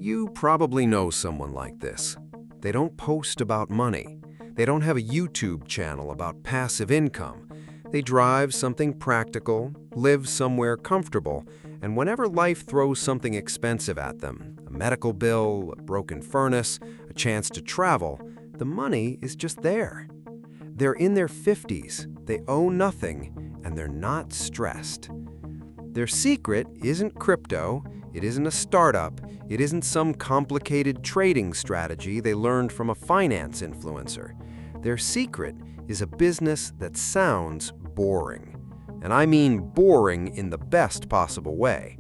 You probably know someone like this. They don't post about money. They don't have a YouTube channel about passive income. They drive something practical, live somewhere comfortable, and whenever life throws something expensive at them, a medical bill, a broken furnace, a chance to travel, the money is just there. They're in their 50s, they owe nothing, and they're not stressed. Their secret isn't crypto, it isn't a startup, it isn't some complicated trading strategy they learned from a finance influencer. Their secret is a business that sounds boring. And I mean boring in the best possible way.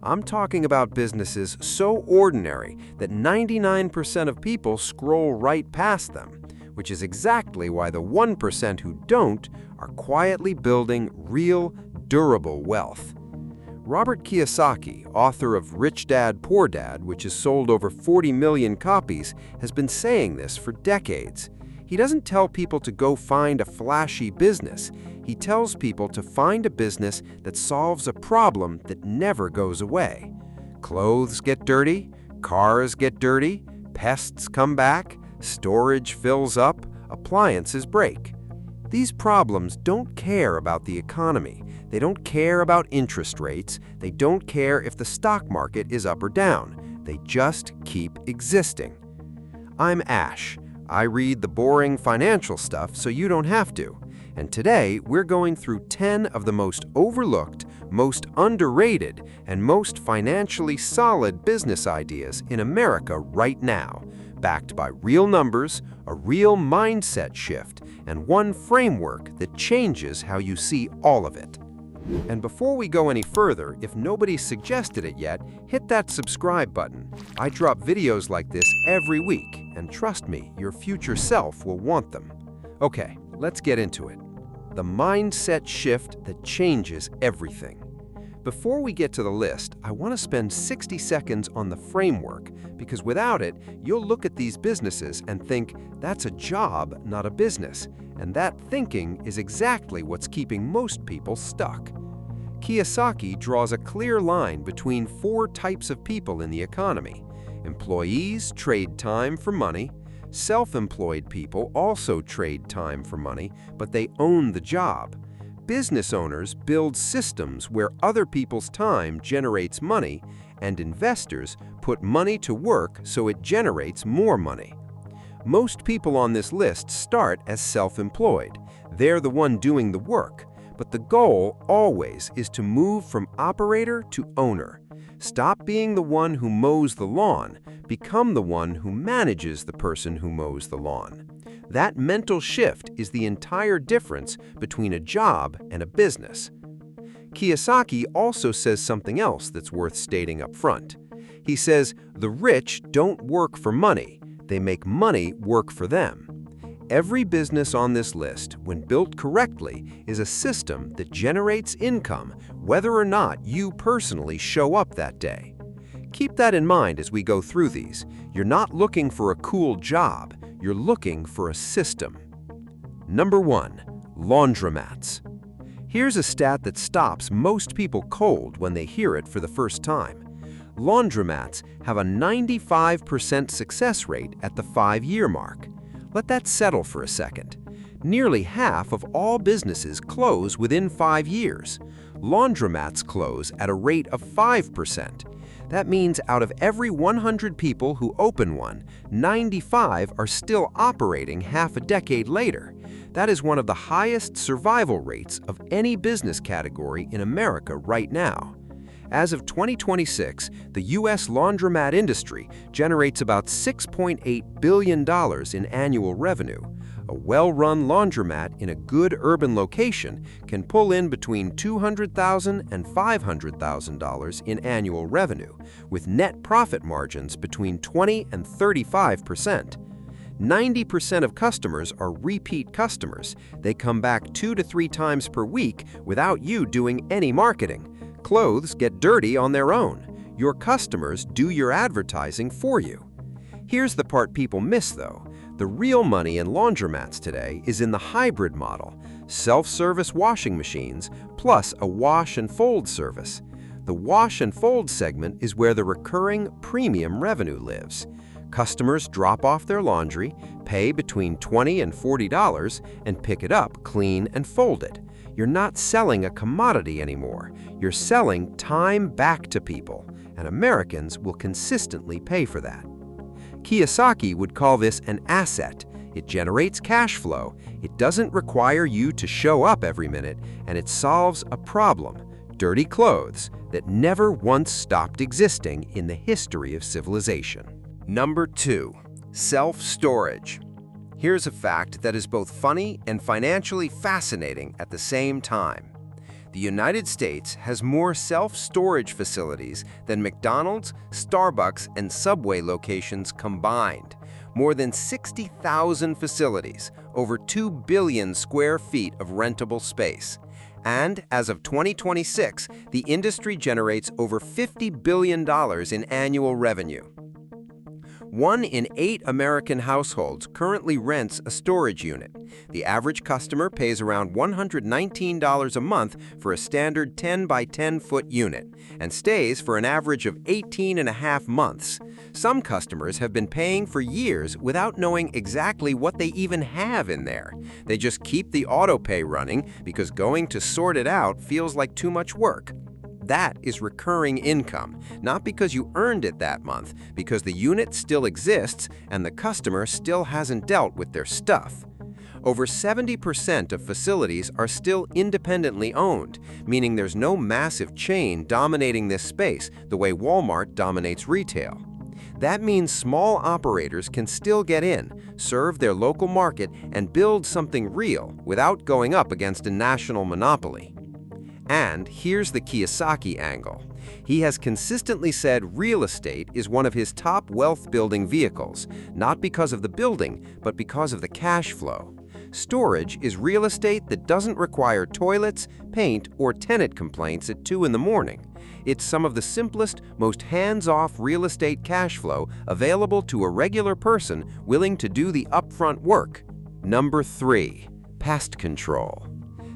I'm talking about businesses so ordinary that 99% of people scroll right past them, which is exactly why the 1% who don't are quietly building real, durable wealth. Robert Kiyosaki, author of Rich Dad, Poor Dad, which has sold over 40 million copies, has been saying this for decades. He doesn't tell people to go find a flashy business. He tells people to find a business that solves a problem that never goes away. Clothes get dirty, cars get dirty, pests come back, storage fills up, appliances break. These problems don't care about the economy. They don't care about interest rates. They don't care if the stock market is up or down. They just keep existing. I'm Ash. I read the boring financial stuff so you don't have to. And today, we're going through 10 of the most overlooked, most underrated, and most financially solid business ideas in America right now, backed by real numbers, a real mindset shift, and one framework that changes how you see all of it. And before we go any further, if nobody's suggested it yet, hit that subscribe button. I drop videos like this every week, and trust me, your future self will want them. Okay, let's get into it. The mindset shift that changes everything. Before we get to the list, I want to spend 60 seconds on the framework, because without it, you'll look at these businesses and think, that's a job, not a business. And that thinking is exactly what's keeping most people stuck. Kiyosaki draws a clear line between 4 types of people in the economy. Employees trade time for money. Self-employed people also trade time for money, but they own the job. Business owners build systems where other people's time generates money, and investors put money to work so it generates more money. Most people on this list start as self-employed. They're the one doing the work, but the goal always is to move from operator to owner. Stop being the one who mows the lawn, become the one who manages the person who mows the lawn. That mental shift is the entire difference between a job and a business. Kiyosaki also says something else that's worth stating up front. He says, the rich don't work for money, they make money work for them. Every business on this list, when built correctly, is a system that generates income whether or not you personally show up that day. Keep that in mind as we go through these. You're not looking for a cool job, you're looking for a system. Number 1. Laundromats. Here's a stat that stops most people cold when they hear it for the first time. Laundromats have a 95% success rate at the 5-year mark. Let that settle for a second. Nearly half of all businesses close within 5 years. Laundromats close at a rate of 5%. That means out of every 100 people who open one, 95 are still operating half a decade later. That is one of the highest survival rates of any business category in America right now. As of 2026, the U.S. laundromat industry generates about $6.8 billion in annual revenue. A well-run laundromat in a good urban location can pull in between $200,000 and $500,000 in annual revenue, with net profit margins between 20 and 35%. 90% of customers are repeat customers. They come back 2 to 3 times per week without you doing any marketing. Clothes get dirty on their own. Your customers do your advertising for you. Here's the part people miss, though. The real money in laundromats today is in the hybrid model, self-service washing machines plus a wash and fold service. The wash and fold segment is where the recurring premium revenue lives. Customers drop off their laundry, pay between $20 and $40, and pick it up clean and folded. You're not selling a commodity anymore. You're selling time back to people, and Americans will consistently pay for that. Kiyosaki would call this an asset. It generates cash flow, it doesn't require you to show up every minute, and it solves a problem, dirty clothes, that never once stopped existing in the history of civilization. Number 2. Self-storage. Here's a fact that is both funny and financially fascinating at the same time. The United States has more self-storage facilities than McDonald's, Starbucks, and Subway locations combined. More than 60,000 facilities, over 2 billion square feet of rentable space. And as of 2026, the industry generates over $50 billion in annual revenue. 1 in 8 American households currently rents a storage unit. The average customer pays around $119 a month for a standard 10 by 10 foot unit and stays for an average of 18.5 months. Some customers have been paying for years without knowing exactly what they even have in there. They just keep the auto pay running because going to sort it out feels like too much work. That is recurring income, not because you earned it that month, because the unit still exists and the customer still hasn't dealt with their stuff. Over 70% of facilities are still independently owned, meaning there's no massive chain dominating this space the way Walmart dominates retail. That means small operators can still get in, serve their local market, and build something real without going up against a national monopoly. And here's the Kiyosaki angle. He has consistently said real estate is one of his top wealth-building vehicles, not because of the building, but because of the cash flow. Storage is real estate that doesn't require toilets, paint, or tenant complaints at 2 in the morning. It's some of the simplest, most hands-off real estate cash flow available to a regular person willing to do the upfront work. Number 3. Pest control.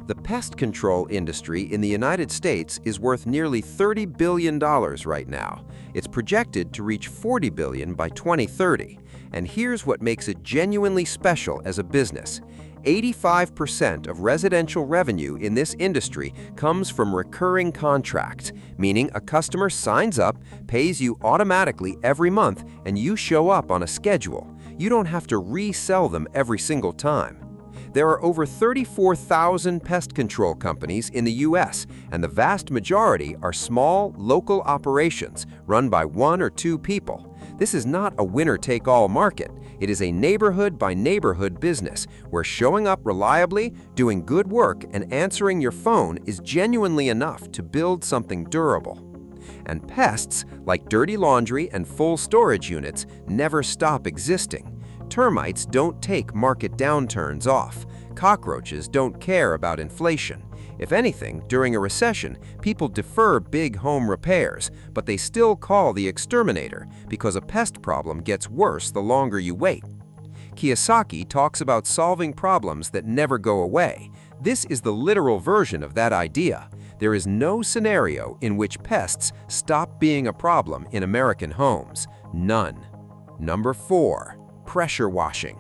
The pest control industry in the United States is worth nearly $30 billion right now. It's projected to reach $40 billion by 2030. And here's what makes it genuinely special as a business. 85% of residential revenue in this industry comes from recurring contracts, meaning a customer signs up, pays you automatically every month, and you show up on a schedule. You don't have to resell them every single time. There are over 34,000 pest control companies in the U.S., and the vast majority are small, local operations run by 1 or 2 people. This is not a winner-take-all market. It is a neighborhood-by-neighborhood business where showing up reliably, doing good work, and answering your phone is genuinely enough to build something durable. And pests, like dirty laundry and full storage units, never stop existing. Termites don't take market downturns off. Cockroaches don't care about inflation. If anything, during a recession, people defer big home repairs, but they still call the exterminator because a pest problem gets worse the longer you wait. Kiyosaki talks about solving problems that never go away. This is the literal version of that idea. There is no scenario in which pests stop being a problem in American homes. None. Number 4. Pressure washing.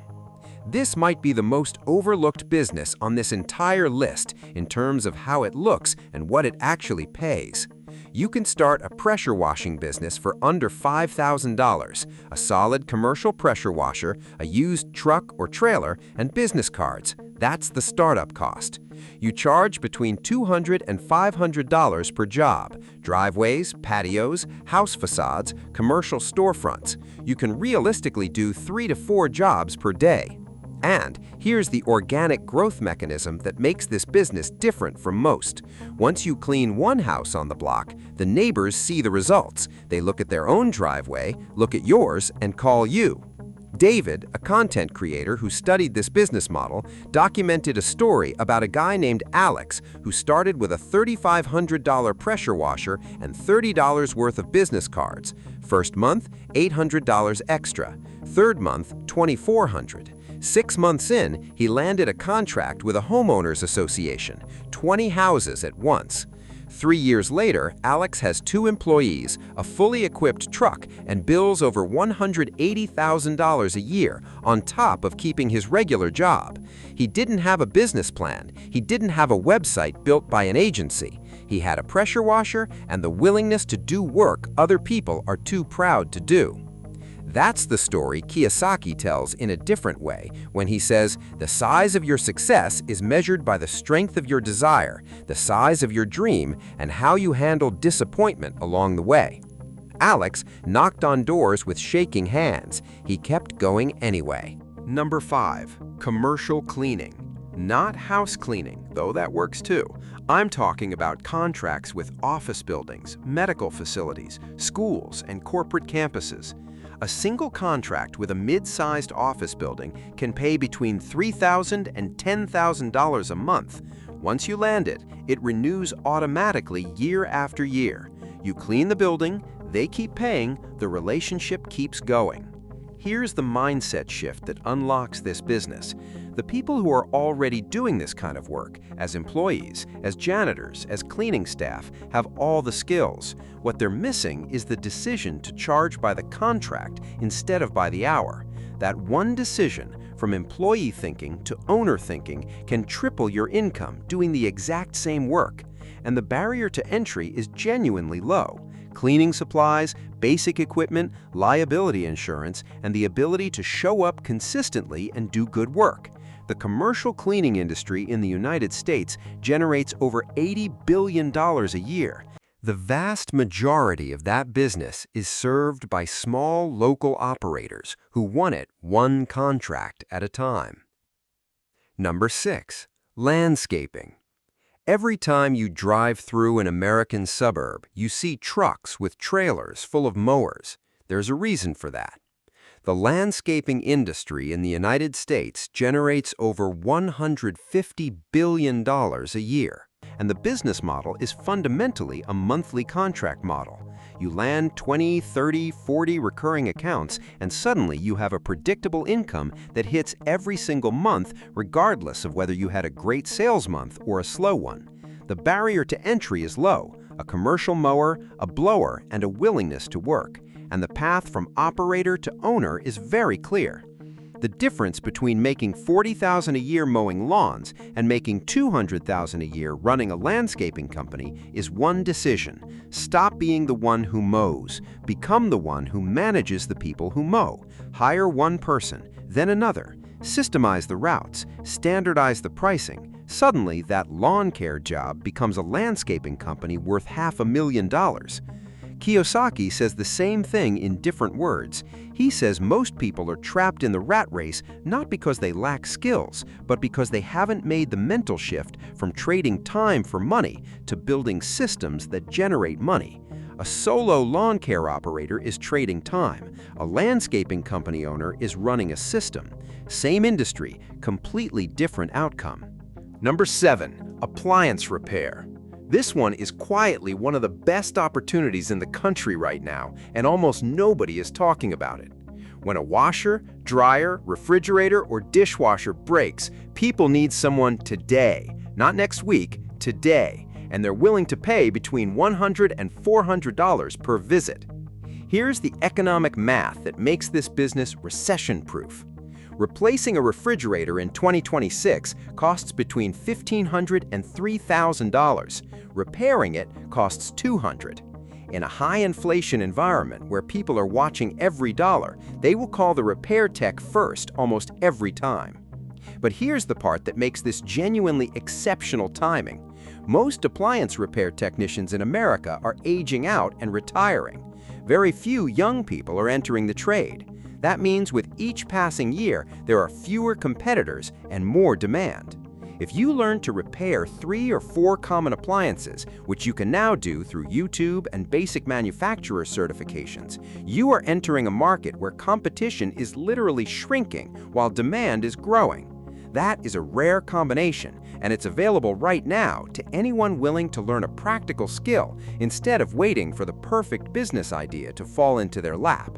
This might be the most overlooked business on this entire list in terms of how it looks and what it actually pays. You can start a pressure washing business for under $5,000, a solid commercial pressure washer, a used truck or trailer, and business cards. That's the startup cost. You charge between $200 and $500 per job. Driveways, patios, house facades, commercial storefronts. You can realistically do 3 to 4 jobs per day. And here's the organic growth mechanism that makes this business different from most. Once you clean one house on the block, the neighbors see the results. They look at their own driveway, look at yours, and call you. David, a content creator who studied this business model, documented a story about a guy named Alex who started with a $3,500 pressure washer and $30 worth of business cards. First month, $800 extra. Third month, $2,400. 6 months in, he landed a contract with a homeowners association, 20 houses at once. 3 years later, Alex has 2 employees, a fully equipped truck, and bills over $180,000 a year on top of keeping his regular job. He didn't have a business plan. He didn't have a website built by an agency. He had a pressure washer and the willingness to do work other people are too proud to do. That's the story Kiyosaki tells in a different way when he says, the size of your success is measured by the strength of your desire, the size of your dream, and how you handle disappointment along the way. Alex knocked on doors with shaking hands. He kept going anyway. Number 5. Commercial cleaning. Not house cleaning, though that works too. I'm talking about contracts with office buildings, medical facilities, schools, and corporate campuses. A single contract with a mid-sized office building can pay between $3,000 and $10,000 a month. Once you land it, it renews automatically year after year. You clean the building, they keep paying, the relationship keeps going. Here's the mindset shift that unlocks this business. The people who are already doing this kind of work, as employees, as janitors, as cleaning staff, have all the skills. What they're missing is the decision to charge by the contract instead of by the hour. That one decision, from employee thinking to owner thinking, can triple your income doing the exact same work. And the barrier to entry is genuinely low. Cleaning supplies, basic equipment, liability insurance, and the ability to show up consistently and do good work. The commercial cleaning industry in the United States generates over $80 billion a year. The vast majority of that business is served by small local operators who won it one contract at a time. Number 6. Landscaping. Every time you drive through an American suburb, you see trucks with trailers full of mowers. There's a reason for that. The landscaping industry in the United States generates over $150 billion a year, and the business model is fundamentally a monthly contract model. You land 20, 30, 40 recurring accounts, and suddenly you have a predictable income that hits every single month regardless of whether you had a great sales month or a slow one. The barrier to entry is low, a commercial mower, a blower, and a willingness to work. And the path from operator to owner is very clear. The difference between making $40,000 a year mowing lawns and making $200,000 a year running a landscaping company is one decision. Stop being the one who mows. Become the one who manages the people who mow. Hire one person, then another. Systemize the routes. Standardize the pricing. Suddenly, that lawn care job becomes a landscaping company worth $500,000. Kiyosaki says the same thing in different words. He says most people are trapped in the rat race not because they lack skills, but because they haven't made the mental shift from trading time for money to building systems that generate money. A solo lawn care operator is trading time. A landscaping company owner is running a system. Same industry, completely different outcome. Number 7. Appliance repair. This one is quietly one of the best opportunities in the country right now, and almost nobody is talking about it. When a washer, dryer, refrigerator, or dishwasher breaks, people need someone today, not next week, today, and they're willing to pay between $100 and $400 per visit. Here's the economic math that makes this business recession-proof. Replacing a refrigerator in 2026 costs between $1,500 and $3,000. Repairing it costs $200. In a high-inflation environment where people are watching every dollar, they will call the repair tech first almost every time. But here's the part that makes this genuinely exceptional timing. Most appliance repair technicians in America are aging out and retiring. Very few young people are entering the trade. That means with each passing year, there are fewer competitors and more demand. If you learn to repair 3 or 4 common appliances, which you can now do through YouTube and basic manufacturer certifications, you are entering a market where competition is literally shrinking while demand is growing. That is a rare combination, and it's available right now to anyone willing to learn a practical skill instead of waiting for the perfect business idea to fall into their lap.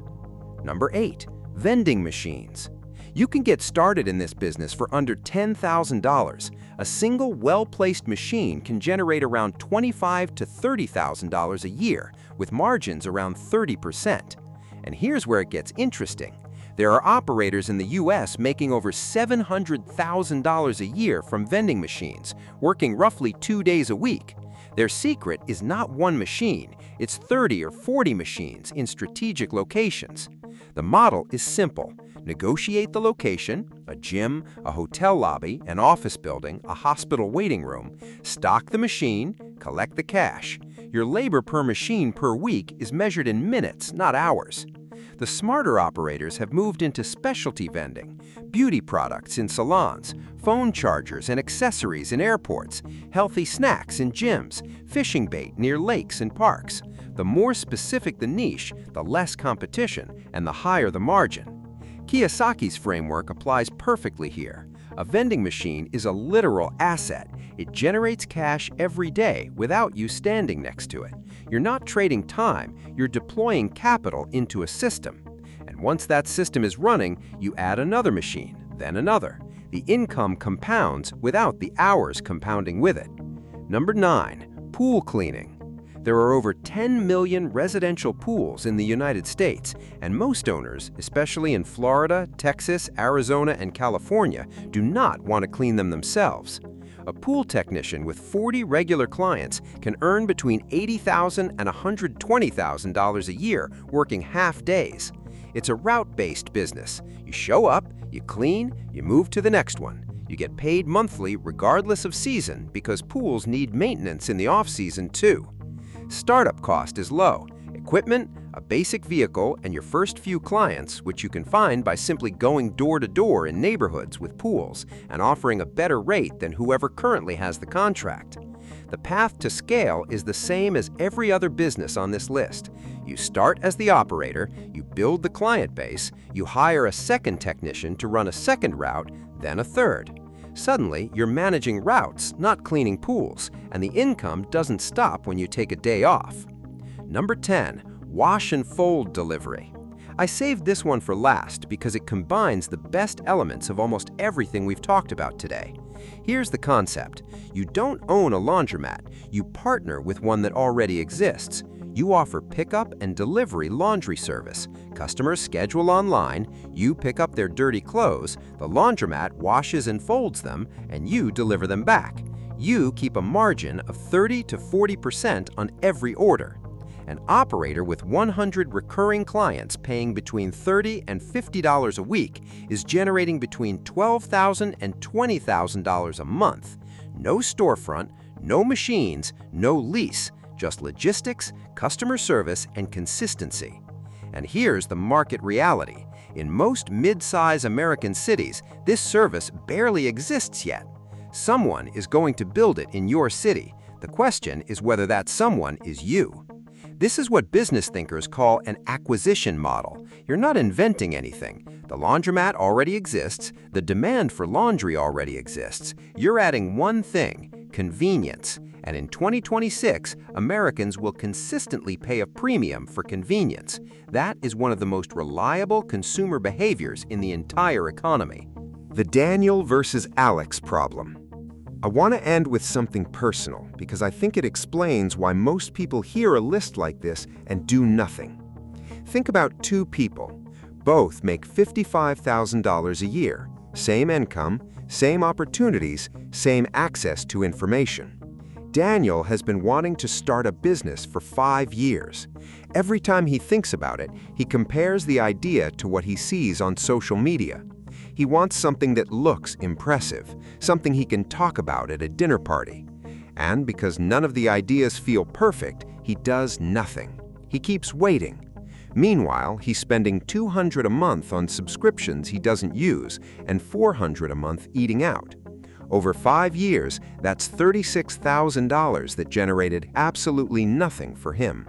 Number 8. Vending machines. You can get started in this business for under $10,000. A single well-placed machine can generate around $25,000 to $30,000 a year, with margins around 30%. And here's where it gets interesting. There are operators in the US making over $700,000 a year from vending machines, working roughly 2 days a week. Their secret is not one machine, it's 30 or 40 machines in strategic locations. The model is simple. Negotiate the location, a gym, a hotel lobby, an office building, a hospital waiting room, stock the machine, collect the cash. Your labor per machine per week is measured in minutes, not hours. The smarter operators have moved into specialty vending, beauty products in salons, phone chargers and accessories in airports, healthy snacks in gyms, fishing bait near lakes and parks. The more specific the niche, the less competition and the higher the margin. Kiyosaki's framework applies perfectly here. A vending machine is a literal asset. It generates cash every day without you standing next to it. You're not trading time, you're deploying capital into a system. And once that system is running, you add another machine, then another. The income compounds without the hours compounding with it. Number 9, pool cleaning. There are over 10 million residential pools in the United States, and most owners, especially in Florida, Texas, Arizona, and California, do not want to clean them themselves. A pool technician with 40 regular clients can earn between $80,000 and $120,000 a year working half days. It's a route-based business. You show up, you clean, you move to the next one. You get paid monthly regardless of season because pools need maintenance in the off-season too. Startup cost is low. Equipment, a basic vehicle, and your first few clients, which you can find by simply going door to door in neighborhoods with pools and offering a better rate than whoever currently has the contract. The path to scale is the same as every other business on this list. You start as the operator, you build the client base, you hire a second technician to run a second route, then a third. Suddenly, you're managing routes, not cleaning pools, and the income doesn't stop when you take a day off. Number 10, wash and fold delivery. I saved this one for last because it combines the best elements of almost everything we've talked about today. Here's the concept. You don't own a laundromat, you partner with one that already exists. You offer pickup and delivery laundry service. Customers schedule online, you pick up their dirty clothes, the laundromat washes and folds them, and you deliver them back. You keep a margin of 30 to 40% on every order. An operator with 100 recurring clients paying between $30 and $50 a week is generating between $12,000 and $20,000 a month. No storefront, no machines, no lease. Just logistics, customer service, and consistency. And here's the market reality. In most mid-size American cities, this service barely exists yet. Someone is going to build it in your city. The question is whether that someone is you. This is what business thinkers call an acquisition model. You're not inventing anything. The laundromat already exists. The demand for laundry already exists. You're adding one thing, convenience. And in 2026, Americans will consistently pay a premium for convenience. That is one of the most reliable consumer behaviors in the entire economy. The Daniel versus Alex problem. I want to end with something personal because I think it explains why most people hear a list like this and do nothing. Think about two people. Both make $55,000 a year. Same income, same opportunities, same access to information. Daniel has been wanting to start a business for 5 years. Every time he thinks about it, he compares the idea to what he sees on social media. He wants something that looks impressive, something he can talk about at a dinner party. And because none of the ideas feel perfect, he does nothing. He keeps waiting. Meanwhile, he's spending $200 a month on subscriptions he doesn't use and $400 a month eating out. Over 5 years, that's $36,000 that generated absolutely nothing for him.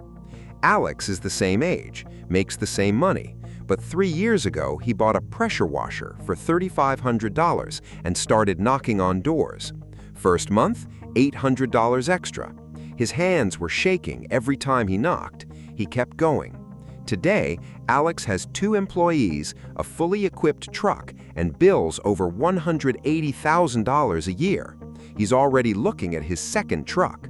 Alex is the same age, makes the same money, but 3 years ago he bought a pressure washer for $3,500 and started knocking on doors. First month, $800 extra. His hands were shaking every time he knocked. He kept going. Today, Alex has 2 employees, a fully equipped truck, and bills over $180,000 a year. He's already looking at his second truck.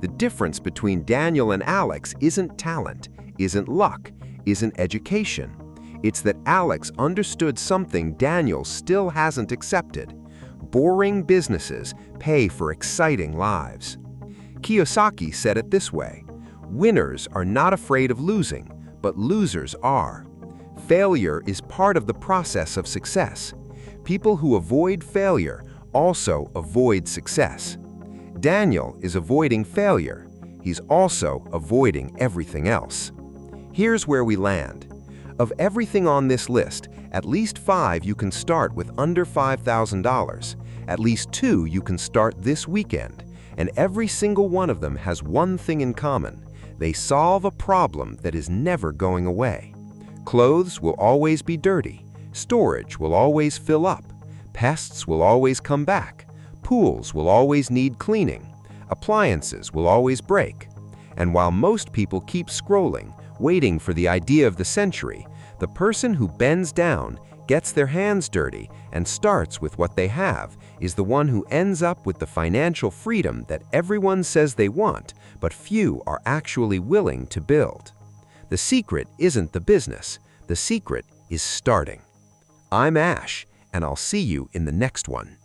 The difference between Daniel and Alex isn't talent, isn't luck, isn't education. It's that Alex understood something Daniel still hasn't accepted. Boring businesses pay for exciting lives. Kiyosaki said it this way: "Winners are not afraid of losing, but losers are." Failure is part of the process of success. People who avoid failure also avoid success. Daniel is avoiding failure. He's also avoiding everything else. Here's where we land. Of everything on this list, at least 5 you can start with under $5,000. At least 2 you can start this weekend. And every single one of them has one thing in common. They solve a problem that is never going away. Clothes will always be dirty. Storage will always fill up. Pests will always come back. Pools will always need cleaning. Appliances will always break. And while most people keep scrolling, waiting for the idea of the century, the person who bends down, gets their hands dirty, and starts with what they have is the one who ends up with the financial freedom that everyone says they want, but few are actually willing to build. The secret isn't the business. The secret is starting. I'm Ash, and I'll see you in the next one.